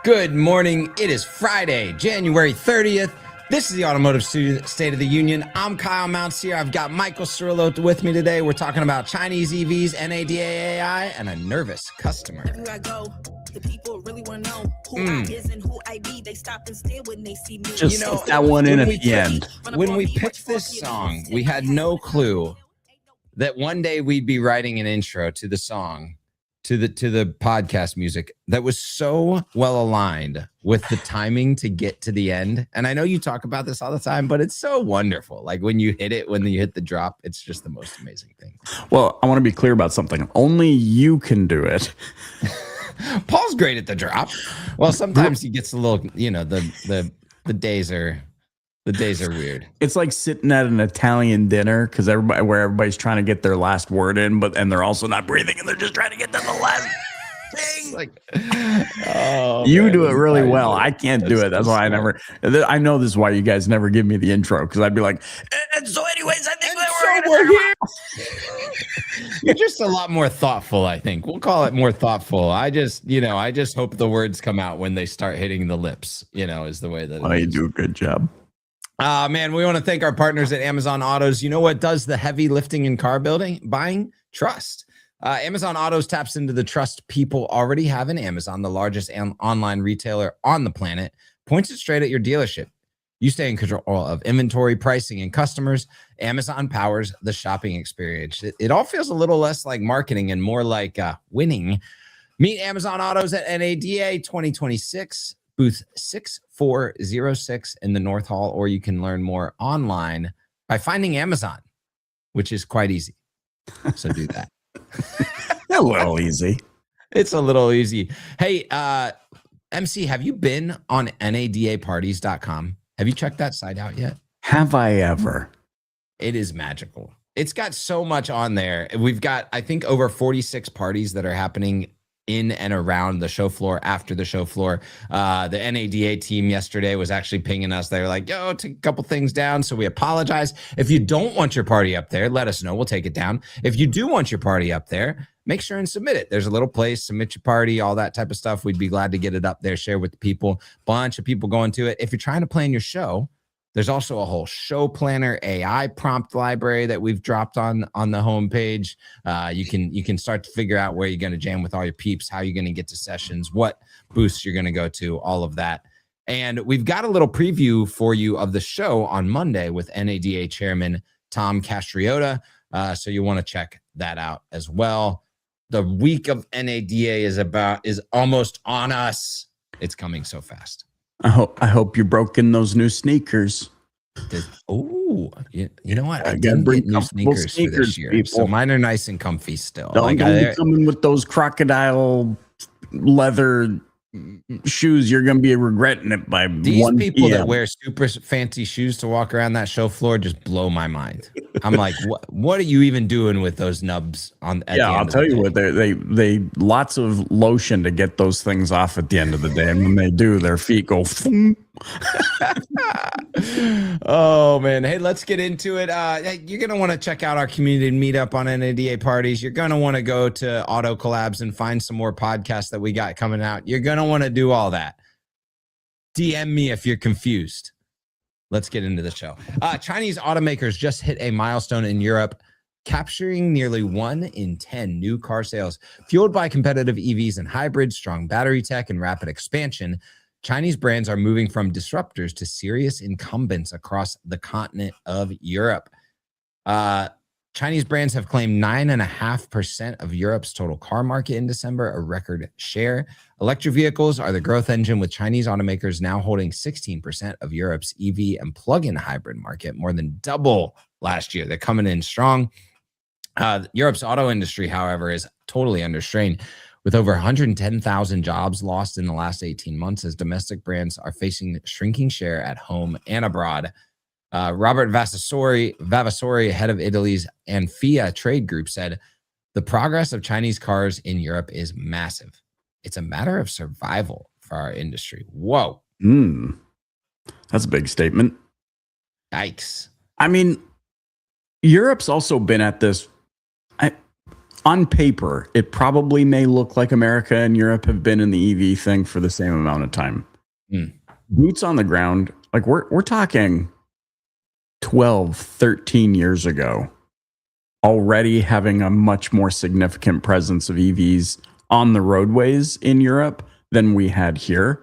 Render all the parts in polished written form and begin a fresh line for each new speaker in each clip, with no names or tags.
Good morning. It is Friday, January 30th. This is the Automotive State of the Union. I'm Kyle Mounts here. I've got Michael Cirillo with me today. We're talking about Chinese EVs, NADA AI, and a nervous customer.
The people really want to know who I is and who I be. They stop and stare when they see me.
Just slip that one in at the end.
When we picked this song, we had no clue that one day we'd be writing an intro to the song, to the podcast music that was so well aligned with the timing to get to the end. And I know you talk about this all the time, but it's so wonderful. Like when you hit the drop, it's just the most amazing thing.
Well, I want to be clear about something. Only you can do it.
Paul's great at the drop. Well, sometimes he gets a little, the days are weird.
It's like sitting at an Italian dinner because everybody's trying to get their last word in, and they're also not breathing and they're just trying to get to the last thing. You do it really well. I can't do it. That's why I know this is why you guys never give me the intro, because I'd be like, and so anyways, I think we're here.
You're just a lot more thoughtful, I think. We'll call it more thoughtful. I just hope the words come out when they start hitting the lips, is the way that
you do a good job.
Man, we want to thank our partners at Amazon Autos. You know what does the heavy lifting in car buying? Trust. Amazon Autos taps into the trust people already have in Amazon, the largest online retailer on the planet, points it straight at your dealership. You stay in control of inventory, pricing, and customers. Amazon powers the shopping experience. It all feels a little less like marketing and more like winning. Meet Amazon Autos at NADA 2026, booth 6406 in the North Hall, or you can learn more online by finding Amazon, which is quite easy. So do that.
A little easy.
It's a little easy. Hey, MC, have you been on nadaparties.com? Have you checked that site out yet?
Have I ever?
It is magical. It's got so much on there. We've got, I think, over 46 parties that are happening in and around the show floor, after the show floor. The NADA team yesterday was actually pinging us. They were like, yo, take a couple things down. So we apologize. If you don't want your party up there, let us know. We'll take it down. If you do want your party up there, make sure and submit it. There's a little place, submit your party, all that type of stuff. We'd be glad to get it up there, share with the people. Bunch of people going to it. If you're trying to plan your show, there's also a whole show planner AI prompt library that we've dropped on the homepage. You can start to figure out where you're going to jam with all your peeps, how you're going to get to sessions, what booths you're going to go to, all of that. And we've got a little preview for you of the show on Monday with NADA Chairman Tom Castriota. So you want to check that out as well. The week of NADA is almost on us. It's coming so fast.
I hope you broke in those new sneakers.
You know what? I
didn't
get new sneakers for this year,
people.
So mine are nice and comfy still.
Don't be coming with those crocodile leather shoes. You're going to be regretting it by
these
1
people
PM.
that wear super fancy shoes to walk around that show floor just blow my mind. I'm like, what are you even doing with those nubs on?
I'll tell you what, they lots of lotion to get those things off at the end of the day, and when they do, their feet go.
Oh man, hey, let's get into it. You're gonna want to check out our community meetup on NADA parties. You're gonna want to go to Auto Collabs and find some more podcasts that we got coming out. You're gonna want to do all that. DM me if you're confused. Let's get into the show. Chinese automakers just hit a milestone in Europe, capturing nearly 1 in 10 new car sales. Fueled by competitive EVs and hybrids, strong battery tech, and rapid expansion, Chinese brands are moving from disruptors to serious incumbents across the continent of Europe. Chinese brands have claimed 9.5% of Europe's total car market in December, a record share. Electric vehicles are the growth engine, with Chinese automakers now holding 16% of Europe's EV and plug-in hybrid market, more than double last year. They're coming in strong. Europe's auto industry, however, is totally under strain, with over 110,000 jobs lost in the last 18 months as domestic brands are facing shrinking share at home and abroad. Robert Vavasori, head of Italy's Anfia trade group, said, the progress of Chinese cars in Europe is massive. It's a matter of survival for our industry. Whoa.
That's a big statement.
Yikes.
I mean, Europe's also been at this. on paper, it probably may look like America and Europe have been in the EV thing for the same amount of time. Boots on the ground, like we're talking 12, 13 years ago, already having a much more significant presence of EVs on the roadways in Europe than we had here.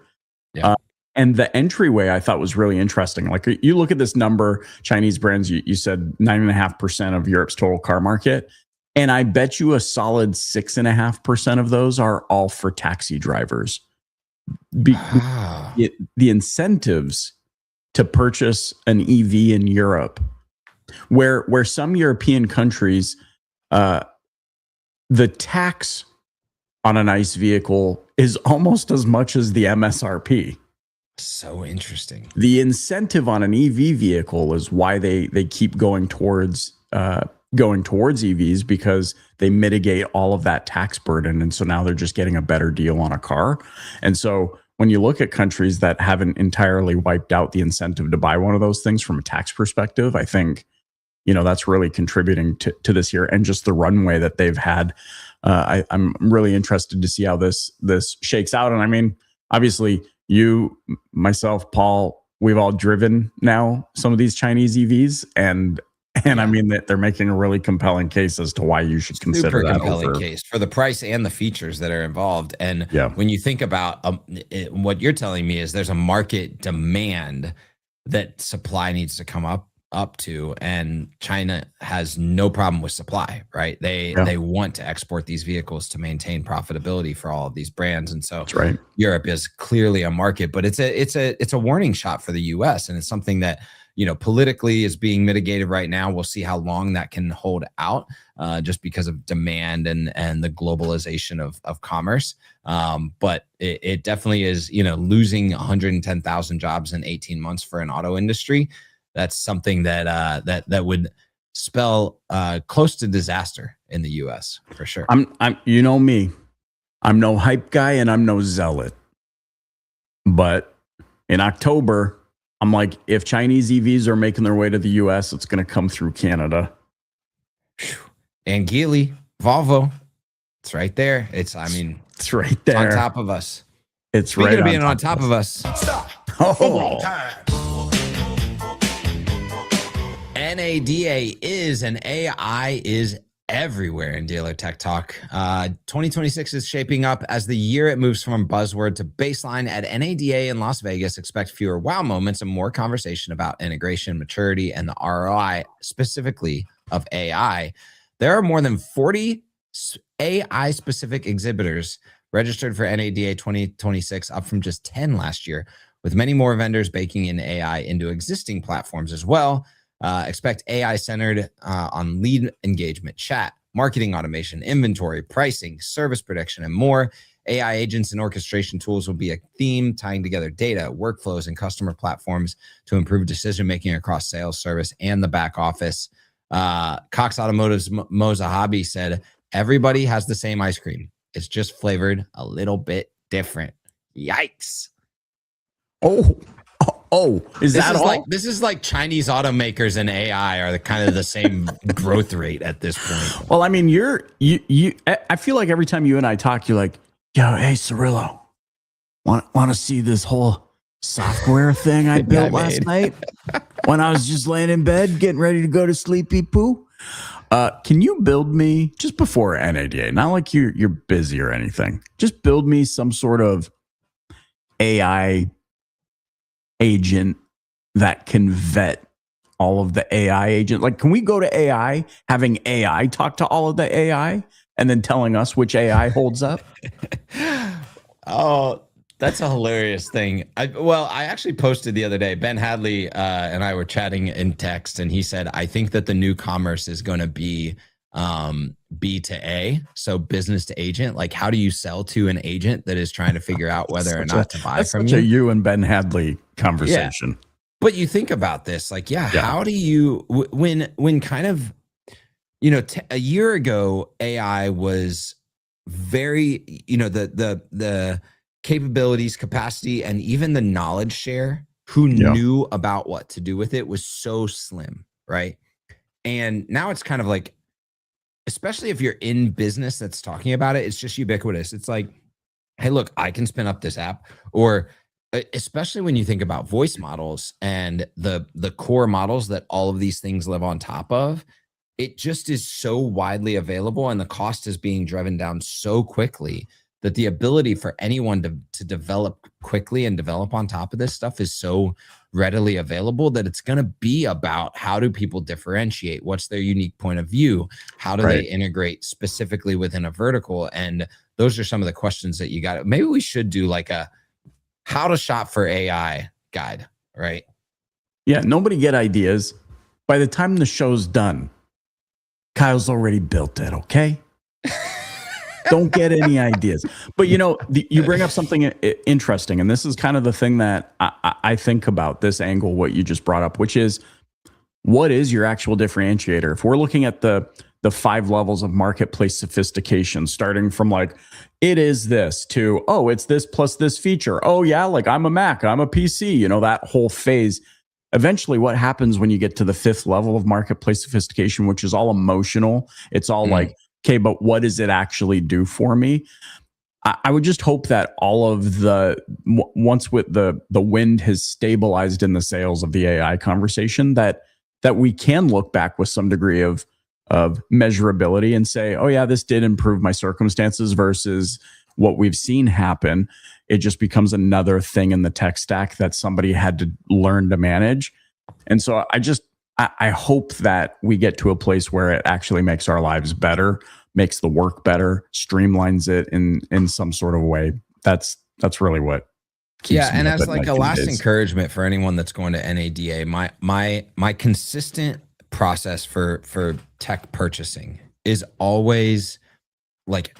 Yeah.
And the entryway I thought was really interesting. Like you look at this number, Chinese brands, you said 9.5% of Europe's total car market. And I bet you a solid 6.5% of those are all for taxi drivers. The incentives to purchase an EV in Europe, where some European countries, the tax on an ICE vehicle is almost as much as the MSRP.
So interesting.
The incentive on an EV vehicle is why they keep going towards EVs, because they mitigate all of that tax burden. And so now they're just getting a better deal on a car. And so when you look at countries that haven't entirely wiped out the incentive to buy one of those things from a tax perspective, I think, that's really contributing to this year, and just the runway that they've had. I'm really interested to see how this shakes out. And I mean, obviously, you, myself, Paul, we've all driven now some of these Chinese EVs, and I mean that they're making a really compelling case as to why you should consider that
compelling case for the price and the features that are involved. And when you think about what you're telling me is there's a market demand that supply needs to come up to, and China has no problem with supply, right? They want to export these vehicles to maintain profitability for all of these brands. And so
that's right.
Europe is clearly a market, but it's a warning shot for the US, and it's something that politically is being mitigated right now. We'll see how long that can hold out, just because of demand and the globalization of commerce. But it definitely is, losing 110,000 jobs in 18 months for an auto industry. That's something that would spell close to disaster in the US for sure.
I'm me. I'm no hype guy and I'm no zealot. But in October, I'm like, if Chinese EVs are making their way to the US, it's going to come through Canada.
And Geely, Volvo, it's right there. It's
right there
on top of us.
It's
Speaking
right
of being on top of us.
Stop.
Oh.
NADA is, and AI is everywhere in Dealer Tech Talk. 2026 is shaping up as the year it moves from buzzword to baseline. At NADA in Las Vegas, expect fewer wow moments and more conversation about integration, maturity, and the ROI, specifically of AI. There are more than 40 AI-specific exhibitors registered for NADA 2026, up from just 10 last year, with many more vendors baking in AI into existing platforms as well. Expect AI centered on lead engagement, chat, marketing automation, inventory, pricing, service prediction, and more. AI agents and orchestration tools will be a theme, tying together data, workflows, and customer platforms to improve decision-making across sales, service, and the back office. Cox Automotive's Mo Zahabi said, everybody has the same ice cream. It's just flavored a little bit different. Yikes.
Is that all?
This is like Chinese automakers and AI are kind of the same growth rate at this point.
Well, I mean, I feel like every time you and I talk, you're like, yo, hey, Cirillo, want to see this whole software thing I built last night when I was just laying in bed getting ready to go to sleepy poo? Can you build me, just before NADA, not like you're busy or anything, just build me some sort of AI agent that can vet all of the AI agent. Like, can we go to AI, having AI talk to all of the AI and then telling us which AI holds up?
Oh, that's a hilarious thing. I actually posted the other day, Ben Hadley and I were chatting in text, and he said, I think that the new commerce is going to be B to A, so business to agent. Like, how do you sell to an agent that is trying to figure out whether or not to buy from you?
That's you and Ben Hadley conversation.
Yeah. But you think about this, like, how do you, when kind of, a year ago, AI was very, the capabilities, capacity, and even the knowledge share, who knew about what to do with it, was so slim, right? And now it's kind of like, especially if you're in business that's talking about it, it's just ubiquitous. It's like, hey, look, I can spin up this app. Or especially when you think about voice models and the core models that all of these things live on top of, it just is so widely available, and the cost is being driven down so quickly that the ability for anyone to develop quickly and develop on top of this stuff is so readily available that it's going to be about how do people differentiate, what's their unique point of view, how do they integrate specifically within a vertical. And those are some of the questions that you got. Maybe we should do like a how to shop for AI guide, right?
Yeah, nobody get ideas. By the time the show's done, Kyle's already built it, okay? Don't get any ideas. But, you know, you bring up something interesting, and this is kind of the thing that I think about this angle, what you just brought up, which is, what is your actual differentiator? If we're looking at the 5 levels of marketplace sophistication, starting from like, it is this, to, oh, it's this plus this feature. Oh, yeah, like I'm a Mac, I'm a PC, you know, that whole phase. Eventually, what happens when you get to the 5th level of marketplace sophistication, which is all emotional? It's all like, okay, but what does it actually do for me? I would just hope that all of once with the wind has stabilized in the sails of the AI conversation, that we can look back with some degree of measurability and say, oh yeah, this did improve my circumstances, versus what we've seen happen. It just becomes another thing in the tech stack that somebody had to learn to manage. And so I hope that we get to a place where it actually makes our lives better, makes the work better, streamlines it in some sort of way. That's really what keeps me
and
up
as
at
like
night
a
these
last
days.
encouragement for anyone that's going to NADA, my consistent process for tech purchasing is always like,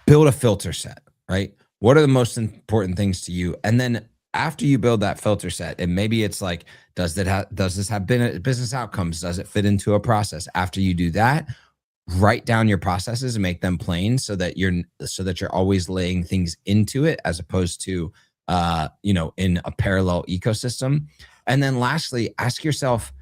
build a filter set, right? What are the most important things to you? And then after you build that filter set, and maybe it's like, does this have business outcomes? Does it fit into a process? After you do that, write down your processes and make them plain, so that you're always laying things into it, as opposed to in a parallel ecosystem. And then lastly, ask yourself,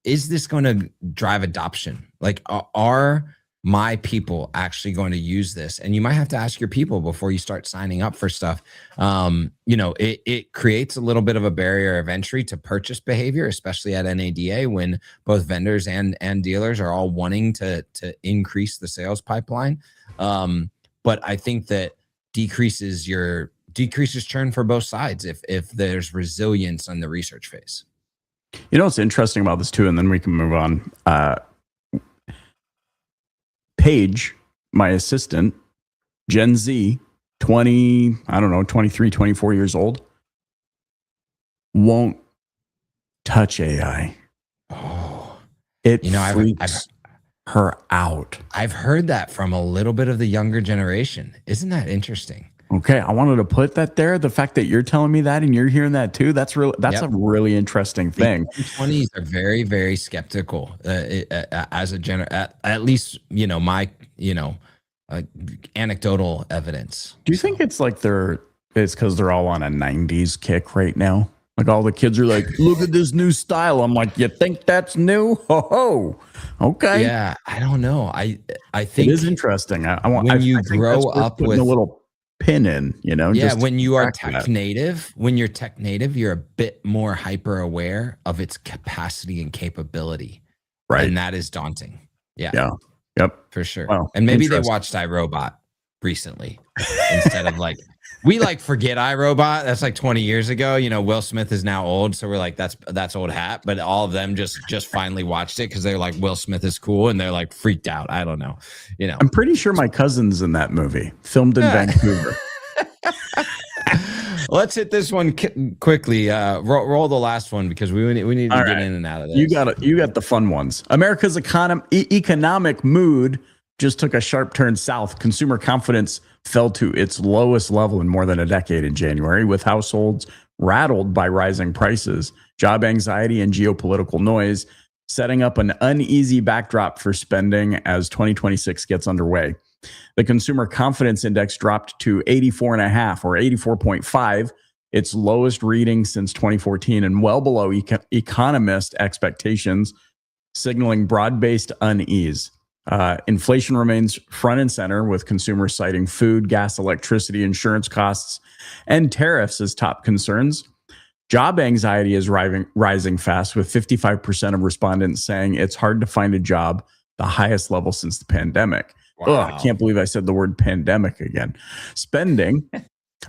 is this going to drive adoption? Like, are my people actually going to use this? And you might have to ask your people before you start signing up for stuff. It creates a little bit of a barrier of entry to purchase behavior, especially at NADA, when both vendors and dealers are all wanting to increase the sales pipeline. But I think that decreases churn for both sides if there's resilience on the research phase.
You know what's interesting about this too, and then we can move on. Paige, my assistant, Gen Z, 23, 24 years old, won't touch AI.
Oh,
it freaks her out.
I've heard that from a little bit of the younger generation. Isn't that interesting?
Okay, I wanted to put that there. The fact that you're telling me that and you're hearing that too, that's a really interesting thing.
The 20s are very, very skeptical as a at least, my, anecdotal evidence.
Do you think it's like it's because they're all on a 90s kick right now? Like, all the kids are like, look at this new style. I'm like, you think that's new? Ho. Okay.
Yeah, I don't know. I think
it is interesting. I
grow up with
a little pin in,
when you are tech native, you're a bit more hyper aware of its capacity and capability.
Right.
And that is daunting. Yeah.
Yep.
For sure.
Wow.
And maybe they watched iRobot recently instead of like, we forget iRobot. That's like 20 years ago. Will Smith is now old. So we're like, that's old hat. But all of them just finally watched it because they're like, Will Smith is cool. And they're like freaked out. I don't know.
I'm pretty sure my cousin's in that movie, filmed in Vancouver.
Let's hit this one quickly. Roll the last one because we need to get in and out of this.
You got the fun ones. America's economic mood just took a sharp turn south. Consumer confidence fell to its lowest level in more than a decade in January, with households rattled by rising prices, job anxiety, and geopolitical noise, setting up an uneasy backdrop for spending as 2026 gets underway. The Consumer Confidence Index dropped to 84.5 or 84.5, its lowest reading since 2014, and well below economist expectations, signaling broad-based unease. Inflation remains front and center, with consumers citing food, gas, electricity, insurance costs, and tariffs as top concerns. Job anxiety is rising fast, with 55% of respondents saying it's hard to find a job, the highest level since the pandemic. Wow. Ugh, I can't believe I said the word pandemic again. Spending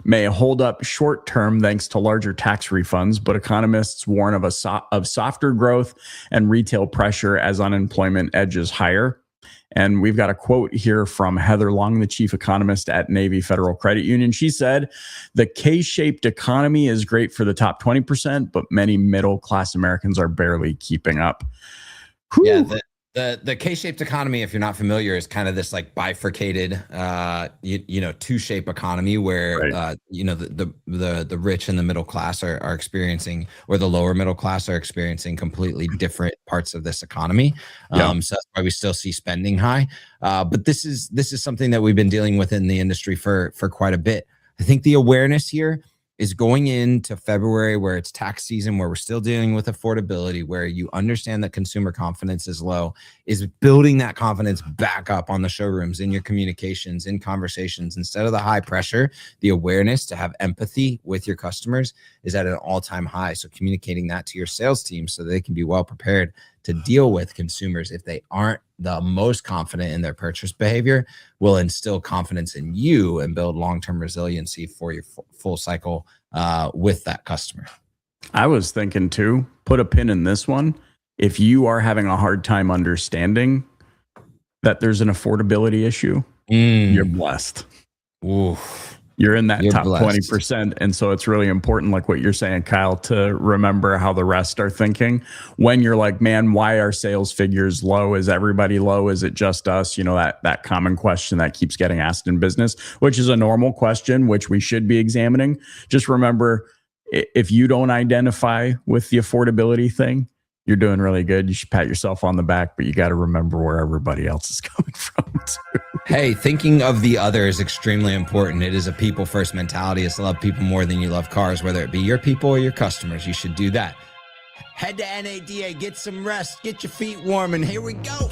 may hold up short term thanks to larger tax refunds, but economists warn of softer growth and retail pressure as unemployment edges higher. And we've got a quote here from Heather Long, the chief economist at Navy Federal Credit Union. She said, "The K-shaped economy is great for the top 20%, but many middle-class Americans are barely keeping up." Whew.
Yeah, the K-shaped economy, if you're not familiar, is kind of this like bifurcated, two-shape economy where, right. The rich and the middle class are experiencing, or the lower middle class are experiencing completely different parts of this economy. So that's why we still see spending high. But this is something that we've been dealing with in the industry for quite a bit. I think the awareness here is going into February, where it's tax season, where we're still dealing with affordability, where you understand that consumer confidence is low, is building that confidence back up on the showrooms, in your communications, in conversations. Instead of the high pressure, the awareness to have empathy with your customers is at an all-time high. So communicating that to your sales team so they can be well prepared to deal with consumers if they aren't the most confident in their purchase behavior will instill confidence in you and build long-term resiliency for your full cycle with that customer.
I was thinking too, put a pin in this one. If you are having a hard time understanding that there's an affordability issue, you're blessed.
Oof.
You're in that top 20%. And so it's really important, like what you're saying, Kyle, to remember how the rest are thinking. When you're like, man, why are sales figures low? Is everybody low? Is it just us? You know, that common question that keeps getting asked in business, which is a normal question, which we should be examining. Just remember, if you don't identify with the affordability thing, you're doing really good. You should pat yourself on the back, but you got to remember where everybody else is coming from too.
Hey, thinking of the other is extremely important. It is a people first mentality. It's love people more than you love cars, whether it be your people or your customers. You should do that. Head to NADA, get some rest, get your feet warm, and here we go.